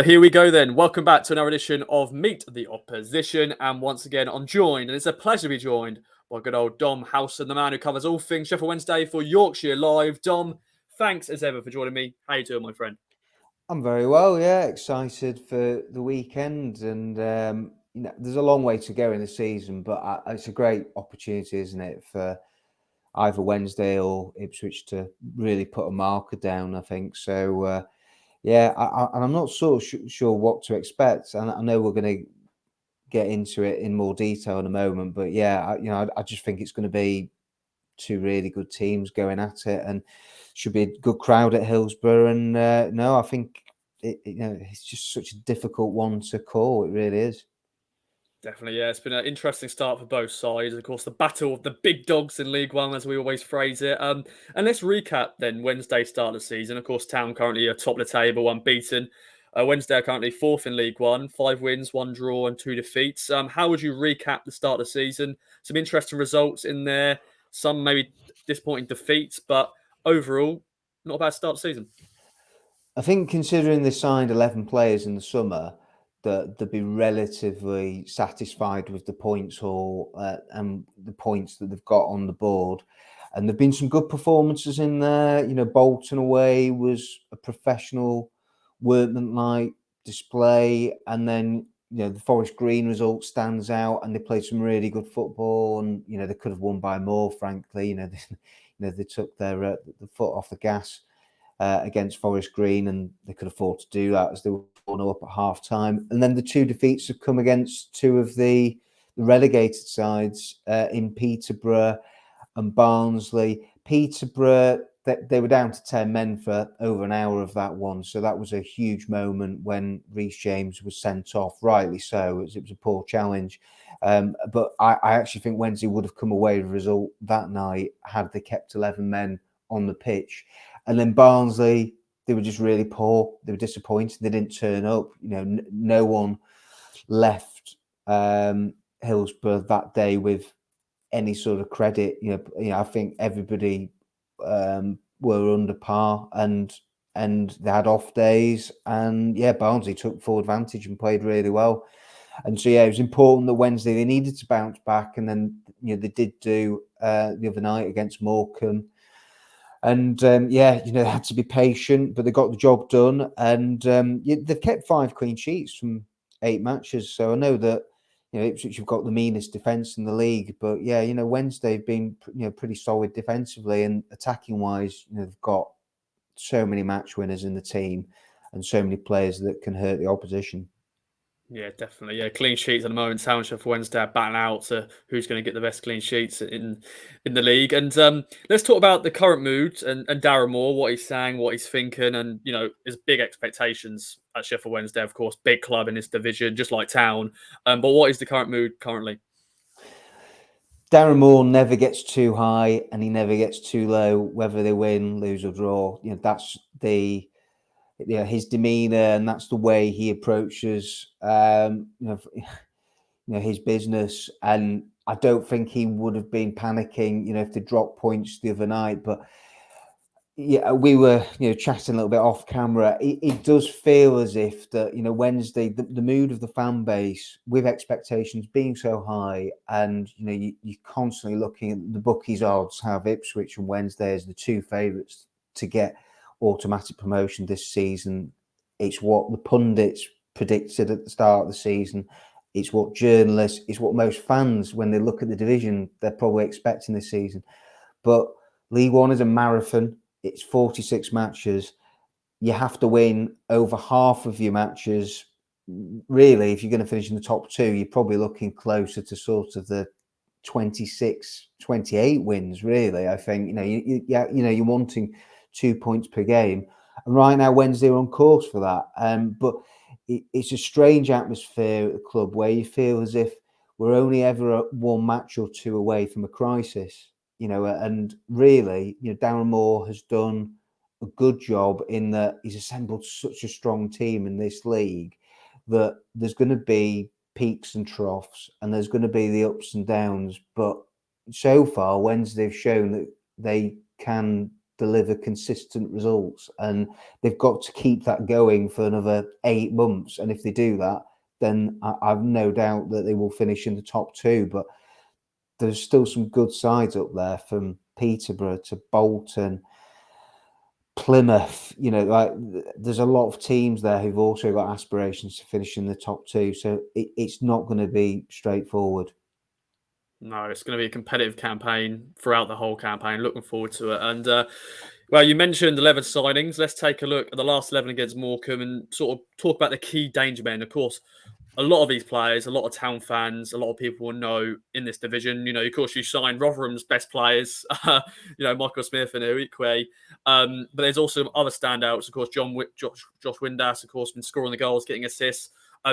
Here we go then. Welcome back to another edition of Meet the Opposition. And once again, I'm joined, and it's a pleasure to be joined by good old Dom Howson, the man who covers all things Sheffield Wednesday for Yorkshire Live. Dom, thanks as ever for joining me. How you doing, my friend? I'm very well, yeah. Excited for the weekend, and there's a long way to go in the season, but it's a great opportunity, isn't it, for either Wednesday or Ipswich to really put a marker down. I think so. And I'm not sure what to expect, and I know we're going to get into it in more detail in a moment, but yeah, I just think it's going to be two really good teams going at it, and should be a good crowd at Hillsborough. And no, I think it's just such a difficult one to call. It really is. Definitely, yeah. It's been an interesting start for both sides. Of course, the battle of the big dogs in League One, as we always phrase it. And let's recap then Wednesday start of the season. Of course, Town currently are top of the table, unbeaten. Wednesday are currently fourth in League One, 5 wins, 1 draw, and 2 defeats. How would you recap the start of the season? Some interesting results in there, some maybe disappointing defeats, but overall, not a bad start to the season. I think considering they signed 11 players in the summer, that they'd be relatively satisfied with the points haul and the points that they've got on the board. And there've been some good performances in there. Bolton away was a professional, workmanlike display, and then the Forest Green result stands out, and they played some really good football, and they could have won by more. Frankly, they took their the foot off the gas against Forest Green, and they could afford to do that as they were 4-0 up at half time. And then the two defeats have come against two of the relegated sides in Peterborough and Barnsley. Peterborough, they were down to 10 men for over an hour of that one. So that was a huge moment when Reece James was sent off, rightly so. It was a poor challenge. But I actually think Wednesday would have come away with a result that night had they kept 11 men on the pitch. And then Barnsley, they were just really poor. They were disappointed. They didn't turn up. No one left Hillsborough that day with any sort of credit. I think everybody were under par, and they had off days. And yeah, Barnsley took full advantage and played really well. And so yeah, it was important that Wednesday they needed to bounce back, and then they did do the other night against Morecambe. And they had to be patient, but they got the job done. And they've kept 5 clean sheets from 8 matches. So I know that Ipswich have got the meanest defence in the league, but yeah, Wednesday have been pretty solid defensively, and attacking wise, they've got so many match winners in the team and so many players that can hurt the opposition. Yeah, definitely. Yeah, clean sheets at the moment. Township for Wednesday are battling out to who's going to get the best clean sheets in the league. And let's talk about the current mood and Darren Moore, what he's saying, what he's thinking, and his big expectations at Sheffield Wednesday. Of course, big club in this division, just like Town. But what is the current mood currently? Darren Moore never gets too high and he never gets too low, whether they win, lose, or draw. That's his demeanor, and that's the way he approaches his business. And I don't think he would have been panicking if they dropped points the other night. But yeah, we were chatting a little bit off camera. It does feel as if that Wednesday, the mood of the fan base with expectations being so high, and you're constantly looking at the bookies odds have Ipswich and Wednesday as the two favourites to get automatic promotion this season. It's what the pundits predicted at the start of the season. It's what journalists, it's what most fans, when they look at the division, they're probably expecting this season. But League One is a marathon. It's 46 matches. You have to win over half of your matches. Really, if you're going to finish in the top 2, you're probably looking closer to sort of the 26, 28 wins, really. I think, you're wanting 2 points per game. And right now, Wednesday are on course for that. But it's a strange atmosphere at the club where you feel as if we're only ever 1 match or 2 away from a crisis. And really, Darren Moore has done a good job in that he's assembled such a strong team in this league that there's going to be peaks and troughs, and there's going to be the ups and downs. But so far, Wednesday have shown that they can deliver consistent results, and they've got to keep that going for another 8 months. And if they do that, then I've no doubt that they will finish in the top 2. But there's still some good sides up there, from Peterborough to Bolton, Plymouth. Like, there's a lot of teams there who've also got aspirations to finish in the top 2. So it's not going to be straightforward. No, it's going to be a competitive campaign throughout the whole campaign. Looking forward to it. And well, you mentioned 11 signings. Let's take a look at the last 11 against Morecambe and sort of talk about the key danger men. Of course, a lot of these players, a lot of Town fans, a lot of people will know in this division. Of course, you signed Rotherham's best players, Michael Smith and Uikwe. But there's also other standouts. Of course, Josh Windass, of course, been scoring the goals, getting assists.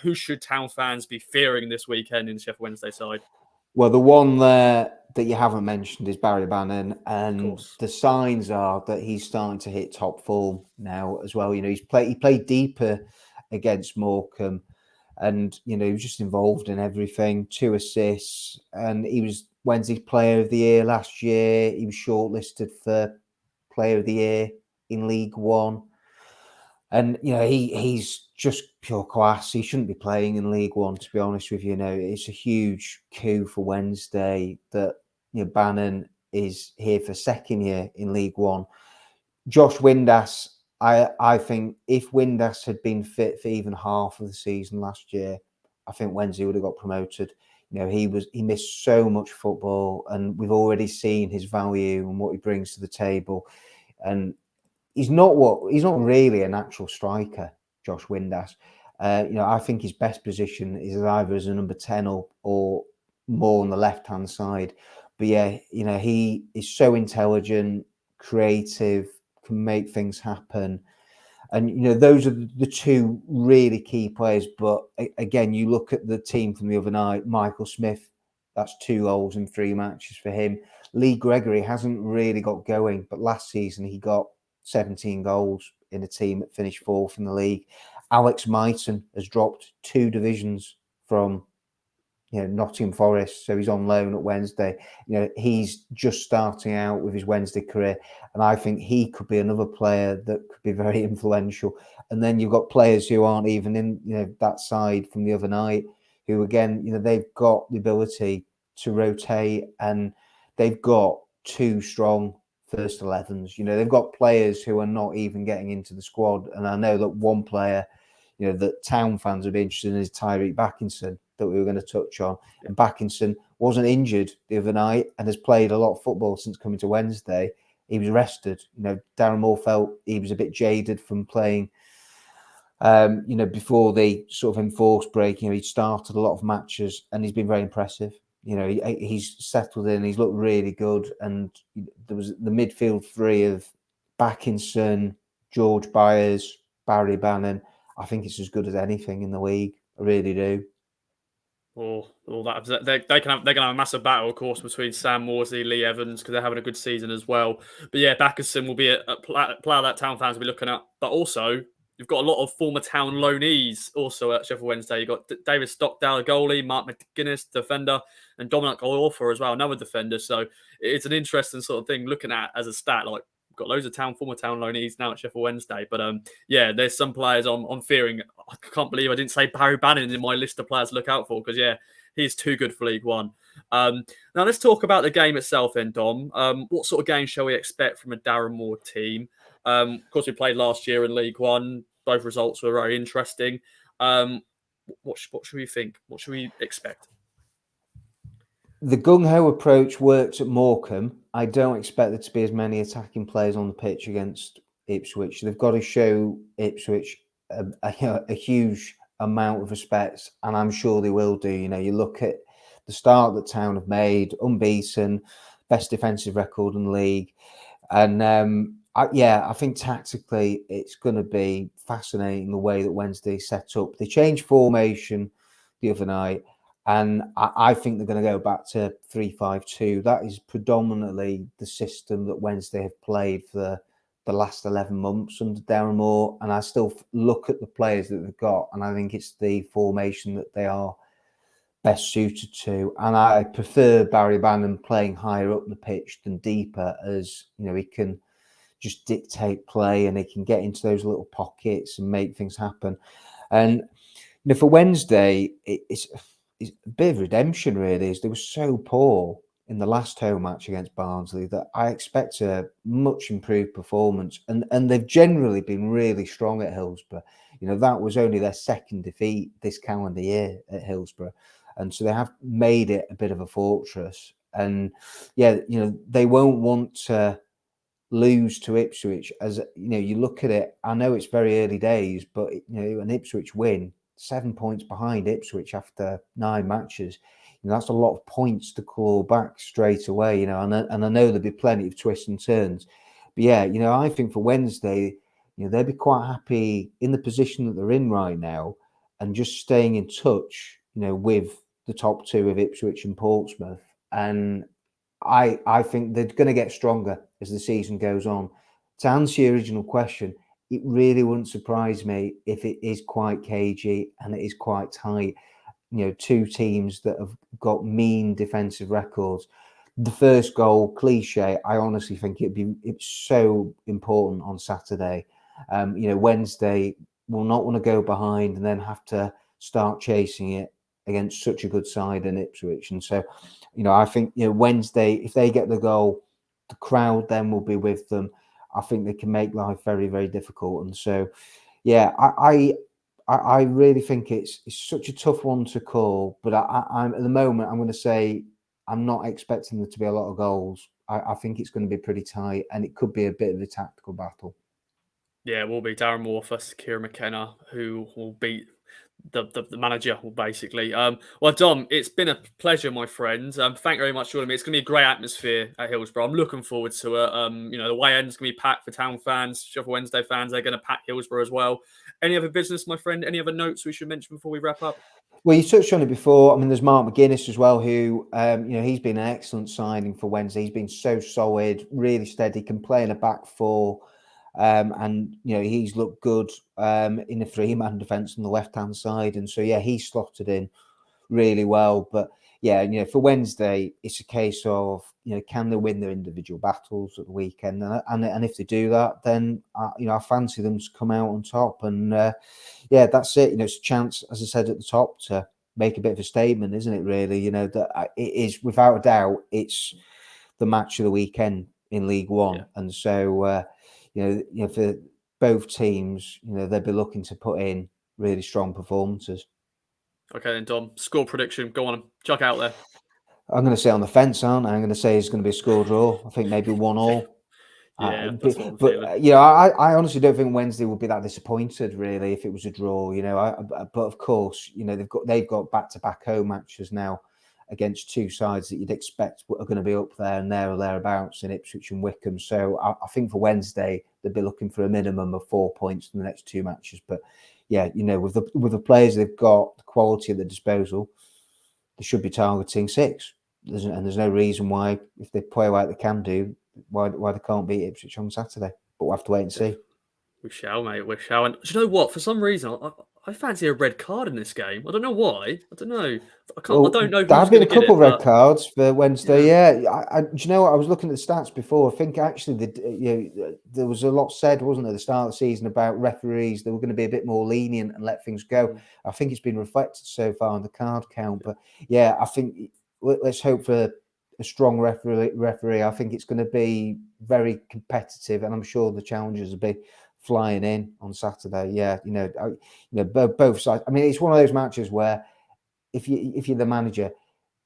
Who should Town fans be fearing this weekend in the Sheffield Wednesday side? Well, the one there that you haven't mentioned is Barry Bannon, Of and course. the signs are that he's starting to hit top form now as well. He played deeper against Morecambe, and he was just involved in everything. 2 assists, and he was Wednesday's Player of the Year last year. He was shortlisted for Player of the Year in League One. And he's just pure class. He shouldn't be playing in League One, to be honest with you. It's a huge coup for Wednesday that Bannon is here for 2nd year in League One. Josh Windass, I think if Windass had been fit for even half of the season last year, I think Wednesday would have got promoted. He missed so much football, and we've already seen his value and what he brings to the table. And he's not really a natural striker, Josh Windass. I think his best position is either as a number 10 or more on the left-hand side. But yeah, he is so intelligent, creative, can make things happen. And, those are the 2 really key players. But again, you look at the team from the other night, Michael Smith, that's 2 goals in 3 matches for him. Lee Gregory hasn't really got going, but last season he got 17 goals in a team that finished 4th in the league. Alex Myton has dropped 2 divisions from Nottingham Forest, so he's on loan at Wednesday. He's just starting out with his Wednesday career, and I think he could be another player that could be very influential. And then you've got players who aren't even in that side from the other night, who again, they've got the ability to rotate, and they've got 2 strong first 11s. They've got players who are not even getting into the squad, and I know that one player that Town fans would be interested in is Tyreek Backinson, that we were going to touch on. And Backinson wasn't injured the other night and has played a lot of football since coming to Wednesday. He was rested. Darren Moore felt he was a bit jaded from playing, before the sort of enforced break. He started a lot of matches and he's been very impressive. He's settled in. He's looked really good. And there was the midfield 3 of Backinson, George Byers, Barry Bannon. I think it's as good as anything in the league. I really do. They're gonna have a massive battle, of course, between Sam Morsley, Lee Evans, because they're having a good season as well. But yeah, Backerson will be a player that Town fans will be looking at. But also, you've got a lot of former Town loanees also at Sheffield Wednesday. You've got David Stockdale, goalie, Mark McGuinness, defender, and Dominic Oloffer as well, another defender. So it's an interesting sort of thing looking at as a stat. Like, we've got loads of former Town loanees now at Sheffield Wednesday. But yeah, there's some players I'm fearing. I can't believe I didn't say Barry Bannon in my list of players to look out for, because yeah, he's too good for League One. Now let's talk about the game itself then, Dom. What sort of game shall we expect from a Darren Moore team? Of course, we played last year in League One. Both results were very interesting. What should we think? What should we expect? The gung-ho approach worked at Morecambe. I don't expect there to be as many attacking players on the pitch against Ipswich. They've got to show Ipswich a huge amount of respect, and I'm sure they will do. You look at the start that Town have made, unbeaten, best defensive record in the league, and I think tactically it's going to be fascinating the way that Wednesday set up. They changed formation the other night, and I think they're going to go back to 3-5-2. That is predominantly the system that Wednesday have played for the last 11 months under Darren Moore. And I still look at the players that they've got, and I think it's the formation that they are best suited to. And I prefer Barry Bannon playing higher up the pitch than deeper, as he can just dictate play, and they can get into those little pockets and make things happen. And for Wednesday, it's a bit of redemption, really. Is they were so poor in the last home match against Barnsley that I expect a much improved performance, and they've generally been really strong at Hillsborough. That was only their second defeat this calendar year at Hillsborough, and so they have made it a bit of a fortress. And yeah, they won't want to lose to Ipswich. As you look at it, I know it's very early days, but an Ipswich win, 7 points behind Ipswich after 9 matches, that's a lot of points to claw back straight away. And I know there'll be plenty of twists and turns, but yeah, I think for Wednesday, they'll be quite happy in the position that they're in right now, and just staying in touch, with the top 2 of Ipswich and Portsmouth. And I think they're going to get stronger as the season goes on. To answer your original question, it really wouldn't surprise me if it is quite cagey and it is quite tight. 2 teams that have got mean defensive records. The first goal, cliche, I honestly think it's so important on Saturday. Wednesday will not want to go behind and then have to start chasing it against such a good side in Ipswich. And so, I think, Wednesday, if they get the goal, the crowd then will be with them. I think they can make life very, very difficult. And so, yeah, I really think it's such a tough one to call. But I'm at the moment, I'm going to say I'm not expecting there to be a lot of goals. I think it's going to be pretty tight, and it could be a bit of a tactical battle. Yeah, it will be Darren Moore versus Kieran McKenna, who will beat the manager, basically. Well, Dom, it's been a pleasure, my friend. Thank you very much for joining me. It's going to be a great atmosphere at Hillsborough. I'm looking forward to it. The way end's going to be packed for Town fans, Sheffield Wednesday fans. They're going to pack Hillsborough as well. Any other business, my friend? Any other notes we should mention before we wrap up? Well, you touched on it before. I mean, there's Mark McGuinness as well, who, he's been an excellent signing for Wednesday. He's been so solid, really steady, can play in a back 4. And, he's looked good in the 3-man defence on the left-hand side. And so, yeah, he's slotted in really well. But, yeah, for Wednesday, it's a case of, can they win their individual battles at the weekend? And if they do that, then, I fancy them to come out on top. And, yeah, that's it. It's a chance, as I said at the top, to make a bit of a statement, isn't it, really? That it is, without a doubt, it's the match of the weekend in League One. Yeah. And so, for both teams, they'll be looking to put in really strong performances. Okay, then, Dom, score prediction. Go on, chuck out there. I'm going to say on the fence, aren't I? I'm going to say it's going to be a score draw. I think maybe 1-1. Yeah, that's what I'm But feeling. I honestly don't think Wednesday would be that disappointed, really, if it was a draw. But of course, they've got back-to-back home matches now against 2 sides that you'd expect are going to be up there and there or thereabouts in Ipswich and Wickham. So I think for Wednesday they'd be looking for a minimum of 4 points in the next 2 matches. But yeah, with the players they've got, the quality at the disposal, they should be targeting 6. There's no reason why, if they play like they can do, why they can't beat Ipswich on Saturday. But we'll have to wait and see. We shall, mate. We shall. And do you know what? For some reason, I fancy a red card in this game. I don't know why. I don't know. I can't. I Well, don't know there who's have been going a to get couple it. of red But cards for Wednesday. yeah, Yeah, do you know what? I was looking at the stats before. I think actually, there was a lot said, wasn't there, at the start of the season about referees. They were going to be a bit more lenient and let things go. I think it's been reflected so far on the card count. But yeah, I think let's hope for a strong referee. I think it's going to be very competitive, and I'm sure the challengers will be flying in on Saturday. Yeah, both sides. I mean, it's one of those matches where if you're the manager,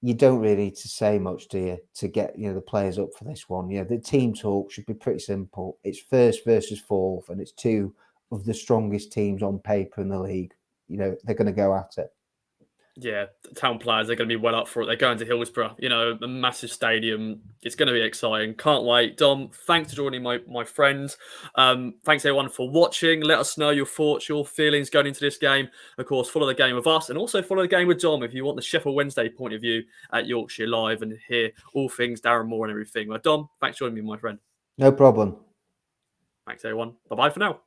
you don't really need to say much, do you, to get the players up for this one? The team talk should be pretty simple. It's first versus fourth, and it's 2 of the strongest teams on paper in the league. They're going to go at it. yeah. The Town players are going to be well up for it. They're going to Hillsborough. A massive stadium. It's going to be exciting. Can't wait. Dom, thanks for joining my friend. Thanks everyone for watching. Let us know your thoughts, your feelings going into this game. Of course, follow the game with us, and also follow the game with Dom if you want the Sheffield Wednesday point of view at Yorkshire Live and hear all things Darren Moore and everything. Well, Dom, thanks for joining me, my friend. No problem. Thanks everyone. Bye bye for now.